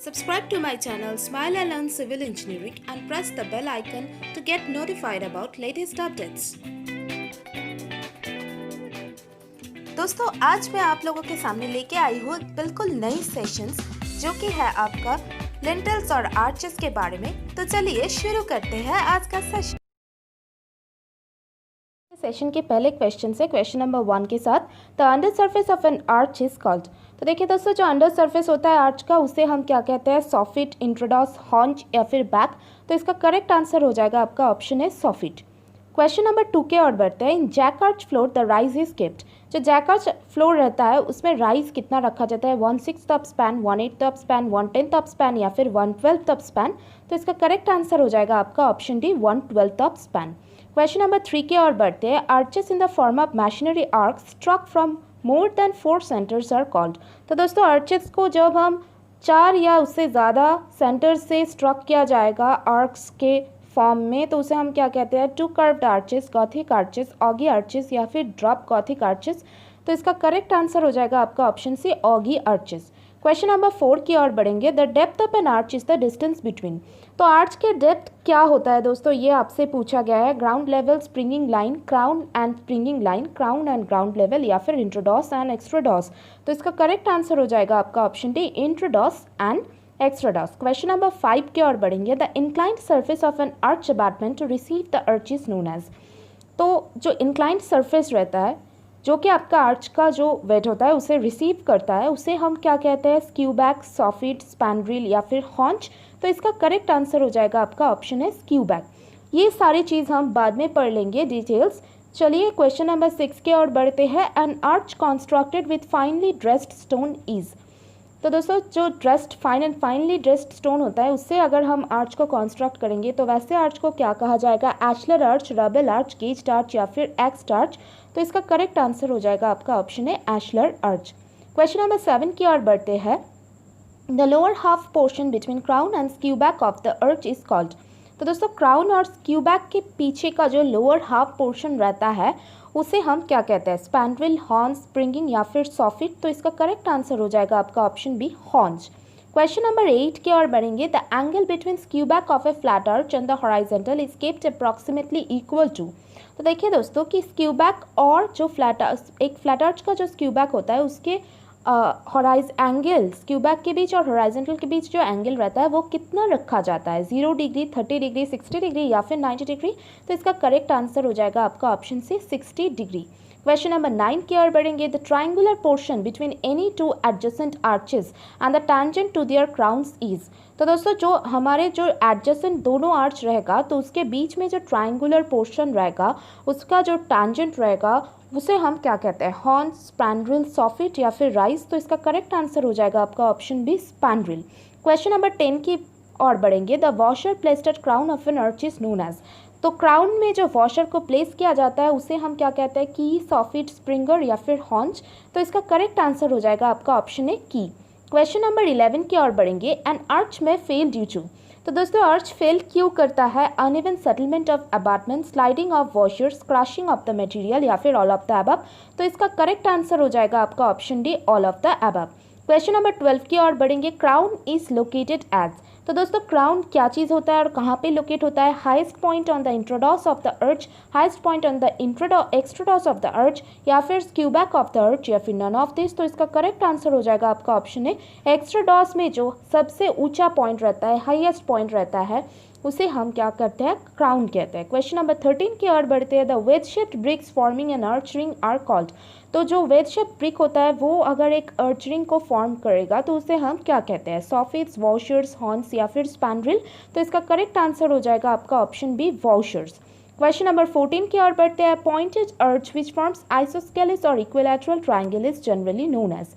Subscribe to my channel Smile and Learn Civil Engineering and press the bell icon to get notified about latest updates. दोस्तों आज मैं आप लोगों के सामने लेके आई हूँ बिल्कुल नई सेशंस जो कि है आपका लिंटल्स और आर्चेस के बारे में। तो चलिए शुरू करते हैं आज का सेशन के पहले क्वेश्चन से क्वेश्चन नंबर 1 के साथ the under surface of an arch is called. तो देखिए दोस्तों, जो अंडर सरफेस होता है आर्च का उसे हम क्या कहते हैं? सॉफिट, इंट्रोडॉस, हॉन्च या फिर बैक। तो इसका करेक्ट आंसर हो जाएगा आपका ऑप्शन है सॉफिट। क्वेश्चन नंबर 2 के और बढ़ते हैं। In jack arch floor the rise is kept. जो जैक आर्च फ्लोर रहता है उसमें राइज कितना रखा जाता है? 1/6 of span, 1/8 of span, 1/10 of span या फिर 1/12 अप स्पैन। तो इसका करेक्ट आंसर हो जाएगा आपका option D 1/12 of span. Question number 3 की ओर बढ़ते हैं। Arches in the form of masonry arch struck from more than 4 centres are called. तो दोस्तों आर्चेस को जब हम 4 या उससे ज़्यादा सेंटर से स्ट्रक किया जाएगा आर्क्स के फॉर्म में तो उसे हम क्या कहते हैं? 2 curved arches, Gothic arches, Oggy arches या फिर ड्रॉप गॉथिक आर्चेस। तो इसका करेक्ट आंसर हो जाएगा आपका option C ogee arches. Question number 4 की ओर बढ़ेंगे। The depth of an arch is the distance between. तो आर्च के डेप्थ क्या होता है दोस्तों? ये आपसे पूछा गया है। Ground level, springing line, crown and springing line, crown and ground level या फिर इंट्रोडॉस एंड एक्स्ट्राडॉस। तो इसका करेक्ट आंसर हो जाएगा आपका option D intrados and extrados. Question number 5 की ओर बढ़ेंगे। The inclined surface of an arch abutment to receive the arch is known as. तो जो इंक्लाइंड सर्फेस रहता है जो कि आपका आर्च का जो वेट होता है उसे रिसीव करता है उसे हम क्या कहते हैं? स्क्यूबैक, सॉफिट, स्पैंड्रिल या फिर हॉन्च। तो इसका करेक्ट आंसर हो जाएगा आपका ऑप्शन है स्क्यूबैक। ये सारी चीज़ हम बाद में पढ़ लेंगे डिटेल्स। चलिए क्वेश्चन नंबर 6 के और बढ़ते हैं। An arch constructed with finely dressed stone is. तो दोस्तों जो dressed fine and finely dressed stone होता है उससे अगर हम आर्च को कॉन्स्ट्रक्ट करेंगे तो वैसे आर्च को क्या कहा जाएगा? Ashlar arch, rubble arch, gauged arch या फिर एक्स्ड आर्च। तो इसका करेक्ट आंसर हो जाएगा आपका ऑप्शन है एशलर आर्च। क्वेश्चन नंबर 7 की ओर बढ़ते हैं। The lower half portion between crown and skewback of the arch is called. तो दोस्तों क्राउन और स्क्यूबैक के पीछे का जो लोअर हाफ पोर्शन रहता है उसे हम क्या कहते हैं? स्पैंड्रिल, हॉर्न, स्प्रिंगिंग या फिर सॉफिट। तो इसका करेक्ट आंसर हो जाएगा आपका option B haunches. Question number 8 की ओर बढ़ेंगे। The angle between skewback of a flat arch and the horizontal is kept approximately equal to. तो देखिए दोस्तों कि स्क्यूबैक और जो एक फ्लैट आर्च का जो स्क्यूबैक होता है उसके हॉराइज एंगल स्क्यूबैक के बीच और हॉराइजेंटल के बीच जो एंगल रहता है वो कितना रखा जाता है? 0 डिग्री, 30 डिग्री, 60 डिग्री या फिर 90 डिग्री। तो इसका करेक्ट आंसर हो जाएगा आपका option C 60 degree. Question number 9 की ओर बढ़ेंगे। The triangular portion between any 2 adjacent arches and the tangent to their crowns is. तो दोस्तों जो हमारे जो एडजेसेंट दोनों आर्च रहेगा तो उसके बीच में जो ट्राइंगुलर पोर्शन रहेगा उसका जो टैंजेंट रहेगा उसे हम क्या कहते हैं? हॉर्न, स्पैंड्रिल, सॉफिट या फिर राइज। तो इसका करेक्ट आंसर हो जाएगा आपका option B spandrel. Question number 10 की ओर बढ़ेंगे। The washer placed at crown of an arch is known as. तो क्राउन में जो वॉशर को प्लेस किया जाता है उसे हम क्या कहते हैं? की, सॉफिट, स्प्रिंगर या फिर हॉन्च। तो इसका करेक्ट आंसर हो जाएगा आपका ऑप्शन है की। क्वेश्चन नंबर 11 की ओर बढ़ेंगे। एन आर्च में फेल ड्यू टू। तो दोस्तों आर्च फेल क्यों करता है? Uneven settlement of abutment, sliding of voussoirs, crushing of the material या फिर ऑल ऑफ द अबव। तो इसका करेक्ट आंसर हो जाएगा आपका option D all of the above. Question number 12 की ओर बढ़ेंगे। Crown is located as. तो दोस्तों क्राउन क्या चीज़ होता है और कहाँ पे लोकेट होता है? Highest point on the intrados of the arch, highest point on the extrados of the arch या फिर स्क्यूबैक ऑफ द अर्च या फिर नन ऑफ दिस। तो इसका करेक्ट आंसर हो जाएगा आपका ऑप्शन है एक्स्ट्राडॉस में जो सबसे ऊंचा पॉइंट रहता है, हाईएस्ट पॉइंट रहता है उसे हम क्या करते हैं? क्राउन कहते हैं। क्वेश्चन नंबर 13 की ओर बढ़ते हैं। The wedge shaped bricks forming an arch ring are called. तो जो वेज शेप्ड ब्रिक होता है वो अगर एक आर्च रिंग को फॉर्म करेगा तो उसे हम क्या कहते हैं? सॉफिट्स, वॉशर्स, हॉर्न्स या फिर स्पैंड्रिल। तो इसका करेक्ट आंसर हो जाएगा आपका option B voussoirs. Question number 14 की ओर बढ़ते हैं। Pointed arch which forms isosceles और equilateral triangle is generally known as.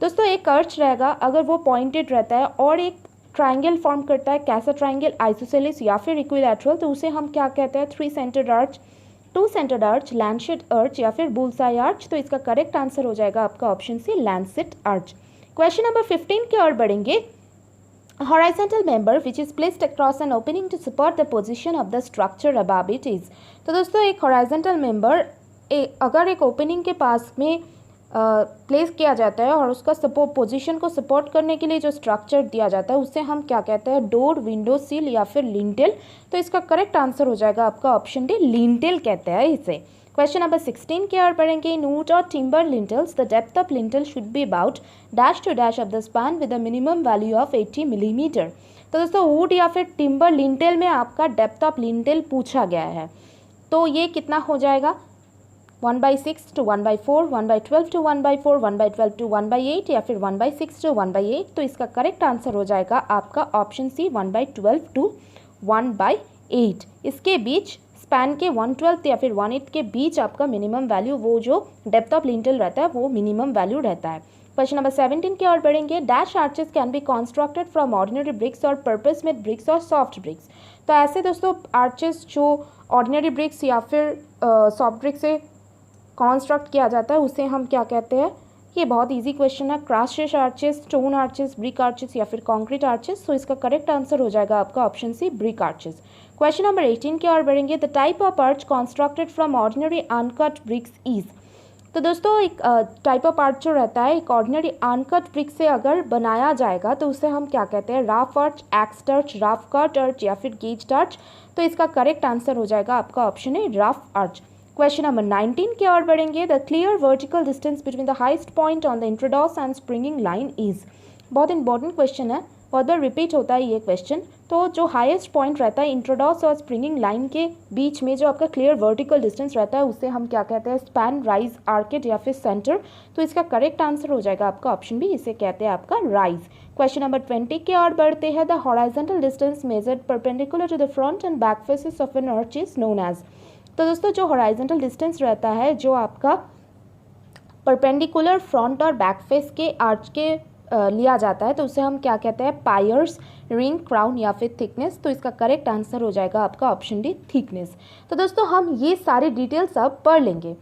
दोस्तों एक आर्च रहेगा अगर वो पॉइंटेड रहता है और एक ट्रायंगल फॉर्म करता है, कैसा ट्रायंगल? आइसोसेलिस या फिर इक्विलैटरल। तो उसे हम क्या कहते हैं? 3 centred arch, 2 centred arch, Lancet arch या फिर बुलसाई आर्च। तो इसका करेक्ट आंसर हो जाएगा आपका option C lancet arch. Question number 15 की ओर बढ़ेंगे। horizontal member which is placed across an opening to support the position of the structure above it is। तो दोस्तों एक horizontal member अगर एक ओपनिंग के पास में प्लेस किया जाता है और उसका सपोर्ट पोजीशन को सपोर्ट करने के लिए जो स्ट्रक्चर दिया जाता है उसे हम क्या कहते हैं, डोर, विंडो सील या फिर लिंटेल। तो इसका करेक्ट आंसर हो जाएगा आपका ऑप्शन डी, लिंटेल कहते हैं इसे। क्वेश्चन नंबर 16 की ओर बढ़ेंगे। इन वुड और timber lintels the depth of lintel should be about dash to dash of the span with a minimum value of 80 millimetre. तो दोस्तों वुड या फिर टिम्बर लिंटेल में आपका डेप्थ ऑफ लिंटेल पूछा गया है, तो ये कितना हो जाएगा, 1/6 to 1/4, 1/12 to 1/4, 1/12 to 1/8 या फिर 1/6 to 1/8। तो इसका करेक्ट आंसर हो जाएगा आपका ऑप्शन सी, 1/12 to 1/8। इसके बीच स्पैन के 1/12 या फिर 1/8 के बीच आपका मिनिमम वैल्यू, वो जो डेप्थ ऑफ लिंटल रहता है वो मिनिमम वैल्यू रहता है। क्वेश्चन नंबर 17 की ओर बढ़ेंगे। Dash arches can be constructed from ordinary bricks और पर्पस मेड ब्रिक्स और सॉफ्ट ब्रिक्स। तो ऐसे दोस्तों आर्चेस जो ऑर्डिनरी ब्रिक्स या फिर सॉफ्ट ब्रिक्स से कॉन्स्ट्रक्ट किया जाता है उसे हम क्या कहते हैं, ये बहुत इजी क्वेश्चन है। Cross arches, stone arches, brick arches या फिर कंक्रीट आर्चेस। तो इसका करेक्ट आंसर हो जाएगा आपका option C, brick arches. Question number 18 की ओर बढ़ेंगे। The type of arch constructed from ordinary uncut bricks is. तो दोस्तों एक टाइप ऑफ आर्च जो रहता है एक ऑर्डिनरी अनकट ब्रिक से अगर बनाया जाएगा तो उसे हम क्या कहते हैं, rough arch, x arch, rough cut arch या फिर गेज आर्च। तो इसका करेक्ट आंसर हो जाएगा आपका ऑप्शन है, रफ आर्च। क्वेश्चन नंबर 19 की ओर बढ़ेंगे। The clear vertical distance between the highest point on the intrados and springing line is. बहुत इंपॉर्टेंट क्वेश्चन है, बहुत बार रिपीट होता है ये क्वेश्चन। तो जो हाईएस्ट पॉइंट रहता है इंट्रोडॉस और स्प्रिंगिंग लाइन के बीच में जो आपका क्लियर वर्टिकल डिस्टेंस रहता है उसे हम क्या कहते हैं, स्पैन, राइज, आर्केड या फिर सेंटर। तो इसका करेक्ट आंसर हो जाएगा आपका ऑप्शन बी, इसे कहते हैं आपका राइज। क्वेश्चन नंबर 20 की ओर बढ़ते हैं। The horizontal distance measured perpendicular to the front and back faces of an arch is known as. तो दोस्तों जो हॉरिजॉन्टल डिस्टेंस रहता है जो आपका परपेंडिकुलर फ्रंट और बैक फेस के आर्च के लिया जाता है तो उसे हम क्या कहते हैं, पायर्स, रिंग, क्राउन या फिर थिकनेस। तो इसका करेक्ट आंसर हो जाएगा आपका ऑप्शन डी, थिकनेस। तो दोस्तों हम ये सारी डिटेल्स अब पढ़ लेंगे।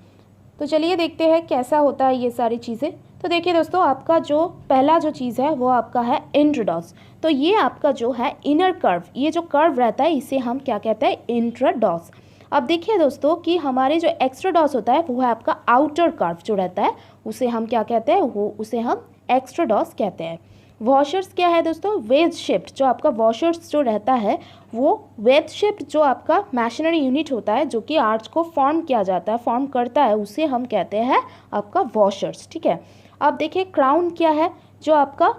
तो चलिए देखते हैं कैसा होता है ये सारी चीज़ें। तो देखिए दोस्तों आपका जो पहला जो चीज़ है वो आपका है इंट्रोडॉस। तो ये आपका जो है इनर कर्व, ये जो कर्व रहता है इसे हम क्या कहते हैं, इंट्रोडॉस। अब देखिए दोस्तों कि हमारे जो एक्स्ट्राडॉस होता है वो है आपका आउटर कर्व जो रहता है उसे हम क्या कहते हैं, वो उसे हम एक्स्ट्राडॉस कहते हैं। वॉशर्स क्या है दोस्तों, वेज शेप्ड। जो आपका वॉशर्स जो रहता है वो वेज शेप्ड जो आपका मैशनरी यूनिट होता है जो कि आर्च को फॉर्म किया जाता है, फॉर्म करता है, उसे हम कहते हैं आपका वॉशर्स। ठीक है। अब देखिए क्राउन क्या है, जो आपका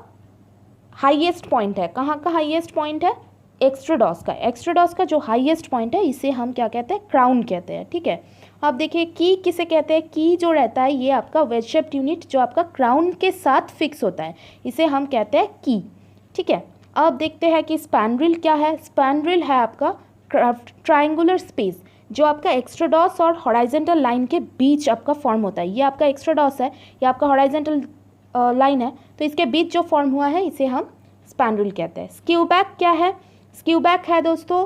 हाईएस्ट पॉइंट है। कहाँ का हाईएस्ट पॉइंट है, एक्स्ट्राडॉस का। एक्स्ट्राडॉस का जो हाईएस्ट पॉइंट है इसे हम क्या कहते हैं, क्राउन कहते हैं। ठीक है। अब देखिए की किसे कहते हैं, की जो रहता है ये आपका वेज शेप्ड यूनिट जो आपका क्राउन के साथ फिक्स होता है इसे हम कहते हैं की। ठीक है। अब देखते हैं कि स्पैनड्रिल क्या है। स्पैनड्रिल है आपका ट्रायंगुलर स्पेस जो आपका एक्स्ट्राडॉस और हॉरिजॉन्टल लाइन के बीच आपका फॉर्म होता है। ये आपका एक्स्ट्राडॉस है, ये आपका हॉरिजॉन्टल लाइन है, तो इसके बीच जो फॉर्म हुआ है इसे हम स्पैनड्रिल कहते हैं। स्क्यूबैक क्या है, स्क्यूबैक है दोस्तों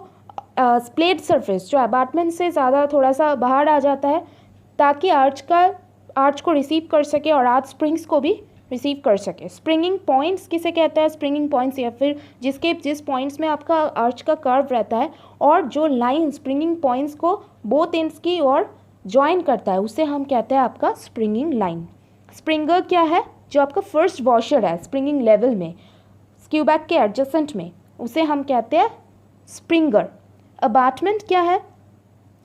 स्प्लेट सरफेस जो अबाटमेंट से ज़्यादा थोड़ा सा बाहर आ जाता है ताकि आर्च को रिसीव कर सके और आर्च स्प्रिंग्स को भी रिसीव कर सके। स्प्रिंगिंग पॉइंट्स किसे कहते हैं, स्प्रिंगिंग पॉइंट्स या फिर जिस पॉइंट्स में आपका आर्च का कर्व रहता है और जो लाइन स्प्रिंगिंग पॉइंट्स को बोथ एंड्स की ओर ज्वाइन करता है उसे हम कहते हैं आपका स्प्रिंगिंग लाइन। स्प्रिंगर क्या है, जो आपका फर्स्ट वॉशर है स्प्रिंगिंग लेवल में स्क्यूबैक के एडजेसेंट में, उसे हम कहते हैं स्प्रिंगर। अबाटमेंट क्या है,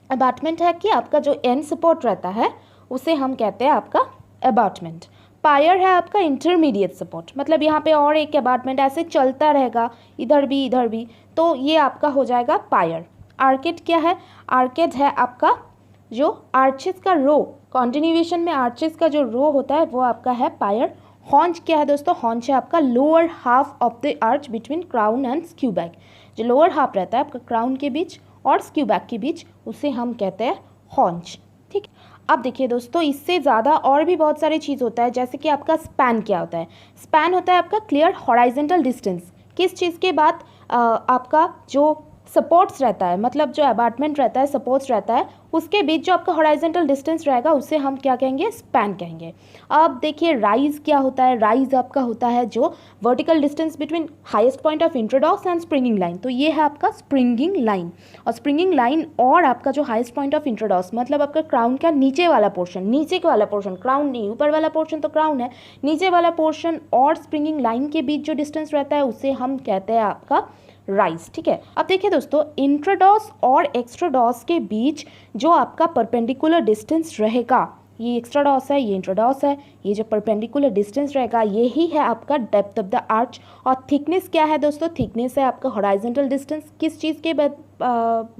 अबाटमेंट है कि आपका जो एंड सपोर्ट रहता है उसे हम कहते हैं आपका अबाटमेंट। पायर है आपका इंटरमीडिएट सपोर्ट, मतलब यहाँ पे और एक अबाटमेंट ऐसे चलता रहेगा इधर भी, तो ये आपका हो जाएगा पायर। आर्केड क्या है, आर्केड है आपका जो आर्चेस का रो, कॉन्टिन्यूएशन में आर्चेस का जो रो होता है वो आपका है पायर। हॉन्च क्या है दोस्तों, हॉन्च है आपका lower half of the arch between crown and skewback. जो लोअर हाफ रहता है आपका क्राउन के बीच और स्क्यूबैक के बीच उसे हम कहते हैं हॉन्च। ठीक। अब देखिए दोस्तों इससे ज़्यादा और भी बहुत सारी चीज़ होता है, जैसे कि आपका स्पैन क्या होता है। स्पैन होता है आपका क्लियर हॉरिजॉन्टल डिस्टेंस, किस चीज़ के बाद आपका जो सपोर्ट्स रहता है, मतलब जो अबाटमेंट रहता है सपोर्ट्स रहता है उसके बीच जो आपका हॉराइजेंटल डिस्टेंस रहेगा उसे हम क्या कहेंगे, स्पैन कहेंगे। अब देखिए राइज क्या होता है, राइज आपका होता है जो vertical distance between highest point of intrados and springing line, तो ये है आपका स्प्रिंगिंग लाइन। और स्प्रिंगिंग लाइन और आपका जो हाईएस्ट पॉइंट ऑफ इंट्रोडॉक्स मतलब आपका क्राउन का नीचे वाला पोर्शन, नीचे वाला पोर्शन, क्राउन नहीं, ऊपर वाला पोर्शन तो क्राउन है, नीचे वाला पोर्शन और स्प्रिंगिंग लाइन के बीच जो डिस्टेंस रहता है उसे हम कहते हैं आपका राइज। ठीक है, अब देखिए दोस्तों, इंट्रोडॉस और एक्स्ट्राडॉस के बीच जो आपका परपेंडिकुलर डिस्टेंस रहेगा, ये एक्स्ट्राडॉस है, ये इंट्रोडॉस है, ये जो परपेंडिकुलर डिस्टेंस रहेगा यही है आपका डेप्थ ऑफ द आर्च। और थिकनेस क्या है दोस्तों, थिकनेस है आपका हॉराइजेंटल डिस्टेंस, किस चीज़ के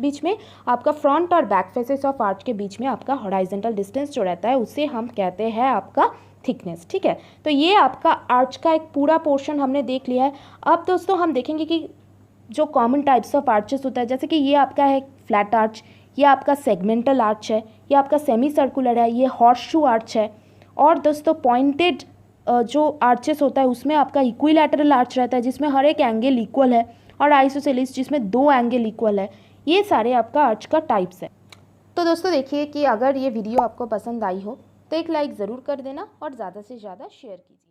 बीच में, आपका फ्रंट और बैक फेसेस ऑफ आर्च के बीच में आपका हॉराइजेंटल डिस्टेंस जो रहता है उसे हम कहते हैं आपका थिकनेस। ठीक है, तो ये आपका आर्च का एक पूरा पोर्शन हमने देख लिया है। अब दोस्तों हम देखेंगे कि जो कॉमन टाइप्स ऑफ आर्चेस होता है, जैसे कि ये आपका है फ्लैट आर्च, ये आपका सेगमेंटल आर्च है, ये आपका सेमी सर्कुलर है, ये हॉर्सशू आर्च है। और दोस्तों पॉइंटेड जो आर्चेस होता है उसमें आपका इक्विलैटरल आर्च रहता है जिसमें हर एक एंगल इक्वल है, और आइसोसेलेस जिसमें 2 एंगल इक्वल है। ये सारे आपका आर्च का टाइप्स है। तो दोस्तों देखिए कि अगर ये वीडियो आपको पसंद आई हो तो एक लाइक ज़रूर कर देना और ज़्यादा से ज़्यादा शेयर कीजिए।